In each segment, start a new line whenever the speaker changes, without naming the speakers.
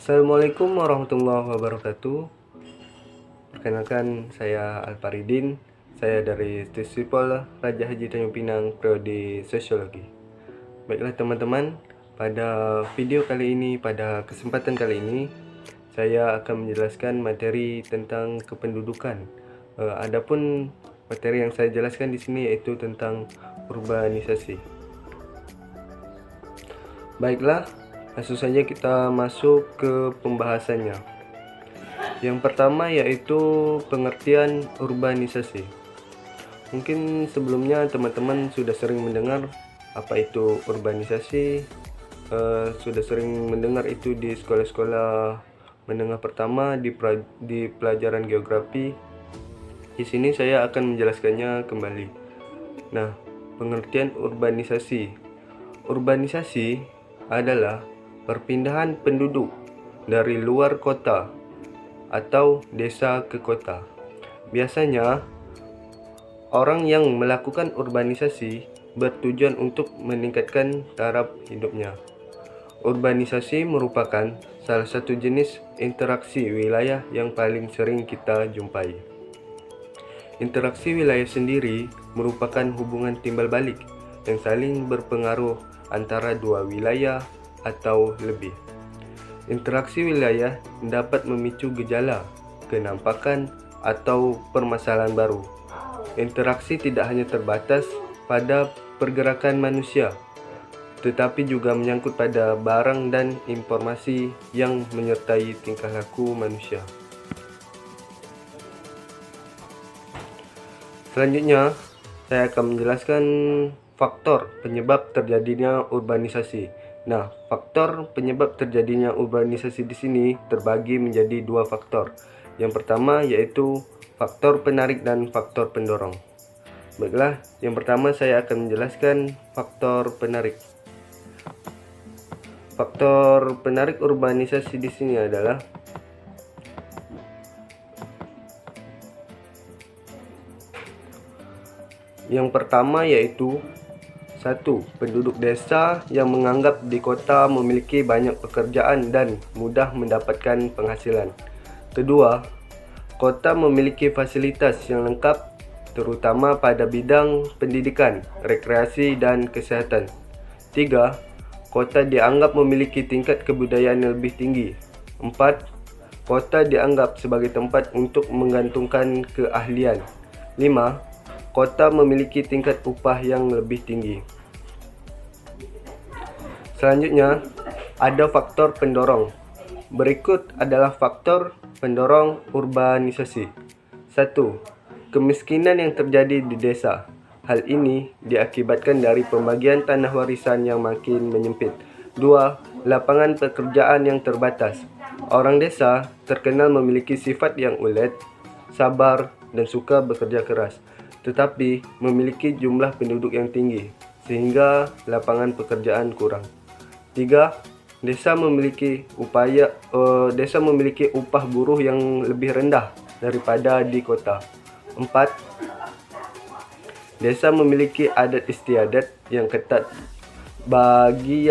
Assalamualaikum warahmatullahi wabarakatuh. Perkenalkan, saya Alfaridin. Saya dari Sisipol Raja Haji Tanjung Pinang, Prodi Sosiologi. Baiklah teman-teman, pada video kali ini, pada kesempatan kali ini, saya akan menjelaskan materi tentang kependudukan. Adapun materi yang saya jelaskan di sini yaitu tentang urbanisasi. Baiklah, langsung saja kita masuk ke pembahasannya. Yang pertama yaitu pengertian urbanisasi. Mungkin sebelumnya teman-teman sudah sering mendengar apa itu urbanisasi, sudah sering mendengar itu di sekolah-sekolah menengah pertama di pelajaran geografi. Di sini saya akan menjelaskannya kembali. Nah, pengertian urbanisasi. Urbanisasi adalah perpindahan penduduk dari luar kota atau desa ke kota. Biasanya, orang yang melakukan urbanisasi bertujuan untuk meningkatkan taraf hidupnya. Urbanisasi merupakan salah satu jenis interaksi wilayah yang paling sering kita jumpai. Interaksi wilayah sendiri merupakan hubungan timbal balik yang saling berpengaruh antara dua wilayah atau lebih. Interaksi wilayah dapat memicu gejala, kenampakan, atau permasalahan baru. Interaksi tidak hanya terbatas pada pergerakan manusia, tetapi juga menyangkut pada barang dan informasi yang menyertai tingkah laku manusia. Selanjutnya, saya akan menjelaskan faktor penyebab terjadinya urbanisasi. Nah, faktor penyebab terjadinya urbanisasi di sini terbagi menjadi dua faktor. Yang pertama yaitu faktor penarik dan faktor pendorong. Baiklah, yang pertama saya akan menjelaskan faktor penarik. Faktor penarik urbanisasi di sini adalah yang pertama yaitu 1. Penduduk desa yang menganggap di kota memiliki banyak pekerjaan dan mudah mendapatkan penghasilan. Kedua, kota memiliki fasilitas yang lengkap terutama pada bidang pendidikan, rekreasi, dan kesehatan. 3. Kota dianggap memiliki tingkat kebudayaan yang lebih tinggi. 4. Kota dianggap sebagai tempat untuk menggantungkan keahlian. 5. Kota memiliki tingkat upah yang lebih tinggi. Selanjutnya, ada faktor pendorong. Berikut adalah faktor pendorong urbanisasi. 1. Kemiskinan yang terjadi di desa. Hal ini diakibatkan dari pembagian tanah warisan yang makin menyempit. 2. Lapangan pekerjaan yang terbatas. Orang desa terkenal memiliki sifat yang ulet, sabar, dan suka bekerja keras, tetapi memiliki jumlah penduduk yang tinggi, sehingga lapangan pekerjaan kurang. 3. Desa memiliki upah buruh yang lebih rendah daripada di kota. 4. Desa memiliki adat istiadat yang ketat bagi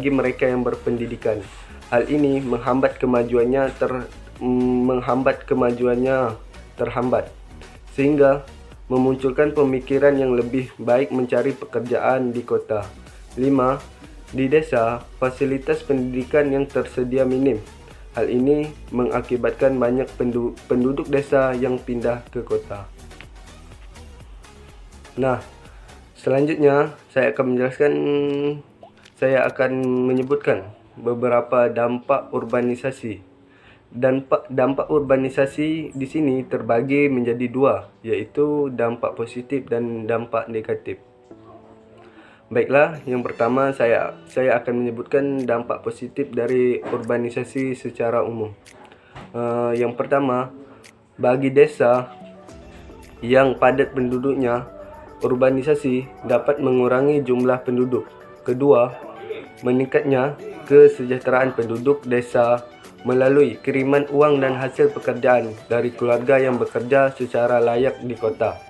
mereka yang berpendidikan. Hal ini menghambat kemajuannya terhambat, sehingga memunculkan pemikiran yang lebih baik mencari pekerjaan di kota. 5. Di desa, fasilitas pendidikan yang tersedia minim. Hal ini mengakibatkan banyak penduduk desa yang pindah ke kota. Nah, selanjutnya saya akan menyebutkan beberapa dampak urbanisasi. Dampak urbanisasi di sini terbagi menjadi dua, yaitu dampak positif dan dampak negatif. Baiklah, yang pertama saya akan menyebutkan dampak positif dari urbanisasi secara umum. Yang pertama, bagi desa yang padat penduduknya, urbanisasi dapat mengurangi jumlah penduduk. Kedua, meningkatnya kesejahteraan penduduk desa melalui kiriman uang dan hasil pekerjaan dari keluarga yang bekerja secara layak di kota.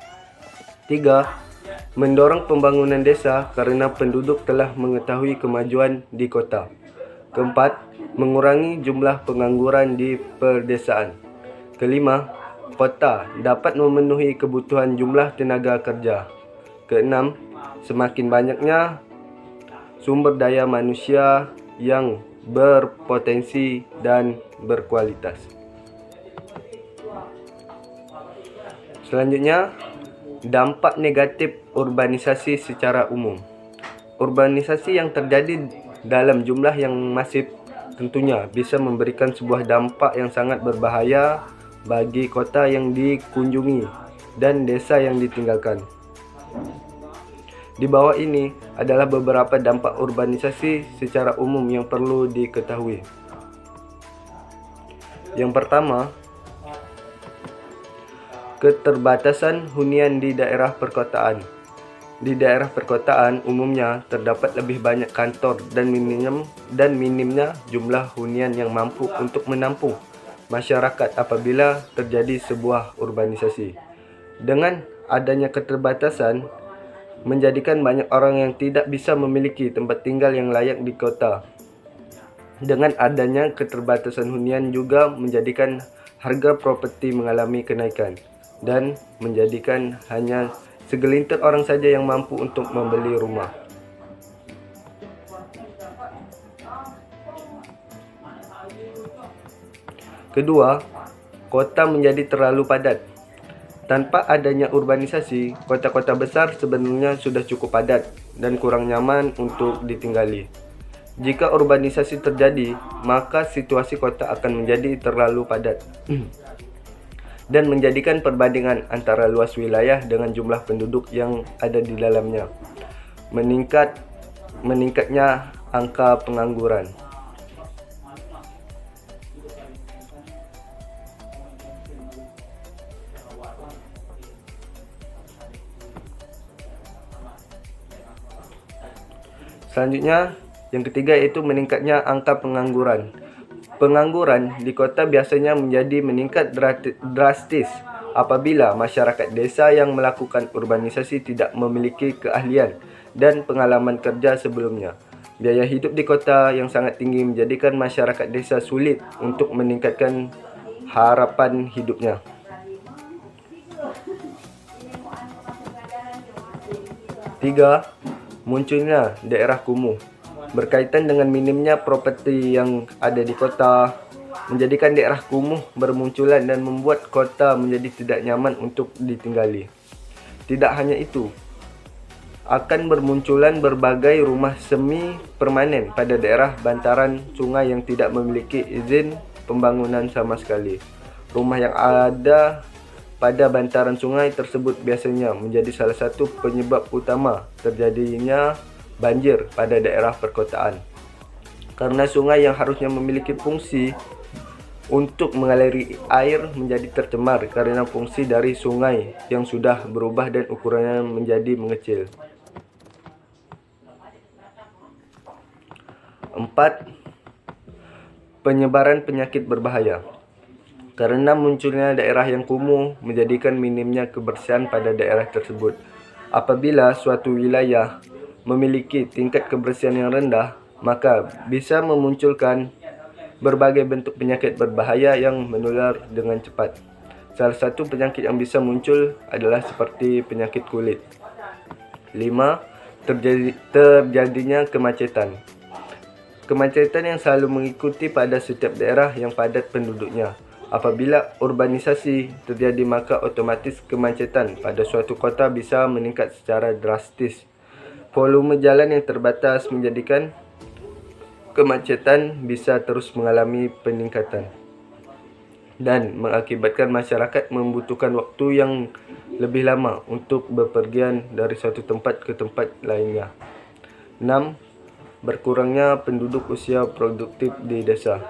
3. Mendorong pembangunan desa karena penduduk telah mengetahui kemajuan di kota. Keempat, mengurangi jumlah pengangguran di perdesaan. Kelima, kota dapat memenuhi kebutuhan jumlah tenaga kerja. Keenam, semakin banyaknya sumber daya manusia yang berpotensi dan berkualitas. Selanjutnya, dampak negatif urbanisasi secara umum. Urbanisasi yang terjadi dalam jumlah yang masif tentunya bisa memberikan sebuah dampak yang sangat berbahaya bagi kota yang dikunjungi dan desa yang ditinggalkan. Di bawah ini adalah beberapa dampak urbanisasi secara umum yang perlu diketahui. Yang pertama, keterbatasan hunian di daerah perkotaan. Di daerah perkotaan umumnya terdapat lebih banyak kantor dan minimnya jumlah hunian yang mampu untuk menampung masyarakat apabila terjadi sebuah urbanisasi. Dengan adanya keterbatasan, menjadikan banyak orang yang tidak bisa memiliki tempat tinggal yang layak di kota. Dengan adanya keterbatasan hunian juga menjadikan harga properti mengalami kenaikan dan menjadikan hanya segelintir orang saja yang mampu untuk membeli rumah. Kedua, kota menjadi terlalu padat. Tanpa adanya urbanisasi, kota-kota besar sebenarnya sudah cukup padat dan kurang nyaman untuk ditinggali. Jika urbanisasi terjadi, maka situasi kota akan menjadi terlalu padat dan menjadikan perbandingan antara luas wilayah dengan jumlah penduduk yang ada di dalamnya. Meningkatnya angka pengangguran. Selanjutnya, yang ketiga yaitu meningkatnya angka pengangguran. Pengangguran di kota biasanya menjadi meningkat drastis apabila masyarakat desa yang melakukan urbanisasi tidak memiliki keahlian dan pengalaman kerja sebelumnya. Biaya hidup di kota yang sangat tinggi menjadikan masyarakat desa sulit untuk meningkatkan harapan hidupnya. Tiga, munculnya daerah kumuh. Berkaitan dengan minimnya properti yang ada di kota, menjadikan daerah kumuh bermunculan dan membuat kota menjadi tidak nyaman untuk ditinggali. Tidak hanya itu, akan bermunculan berbagai rumah semi permanen pada daerah bantaran sungai yang tidak memiliki izin pembangunan sama sekali. Rumah yang ada pada bantaran sungai tersebut biasanya menjadi salah satu penyebab utama terjadinya banjir pada daerah perkotaan. Karena sungai yang harusnya memiliki fungsi untuk mengaliri air menjadi tercemar karena fungsi dari sungai yang sudah berubah dan ukurannya menjadi mengecil. 4. Penyebaran penyakit berbahaya. Karena munculnya daerah yang kumuh menjadikan minimnya kebersihan pada daerah tersebut. Apabila suatu wilayah memiliki tingkat kebersihan yang rendah, maka bisa memunculkan berbagai bentuk penyakit berbahaya yang menular dengan cepat. Salah satu penyakit yang bisa muncul adalah seperti penyakit kulit. 5. Terjadinya kemacetan. Kemacetan yang selalu mengikuti pada setiap daerah yang padat penduduknya. Apabila urbanisasi terjadi, maka otomatis kemacetan pada suatu kota bisa meningkat secara drastis. Volume jalan yang terbatas menjadikan kemacetan bisa terus mengalami peningkatan dan mengakibatkan masyarakat membutuhkan waktu yang lebih lama untuk bepergian dari suatu tempat ke tempat lainnya. 6. Berkurangnya penduduk usia produktif di desa.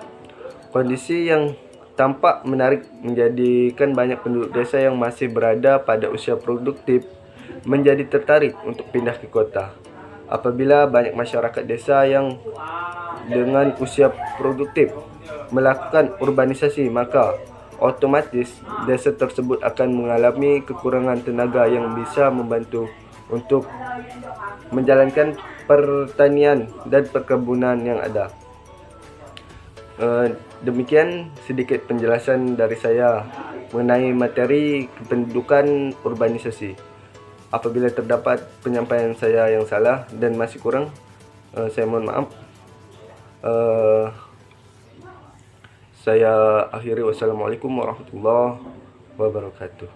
Kondisi yang tampak menarik menjadikan banyak penduduk desa yang masih berada pada usia produktif menjadi tertarik untuk pindah ke kota. Apabila banyak masyarakat desa yang dengan usia produktif melakukan urbanisasi, maka otomatis desa tersebut akan mengalami kekurangan tenaga yang bisa membantu untuk menjalankan pertanian dan perkebunan yang ada. Demikian sedikit penjelasan dari saya mengenai materi kependudukan urbanisasi. Apabila terdapat penyampaian saya yang salah dan masih kurang, saya mohon maaf. Saya akhiri, wassalamualaikum warahmatullahi wabarakatuh.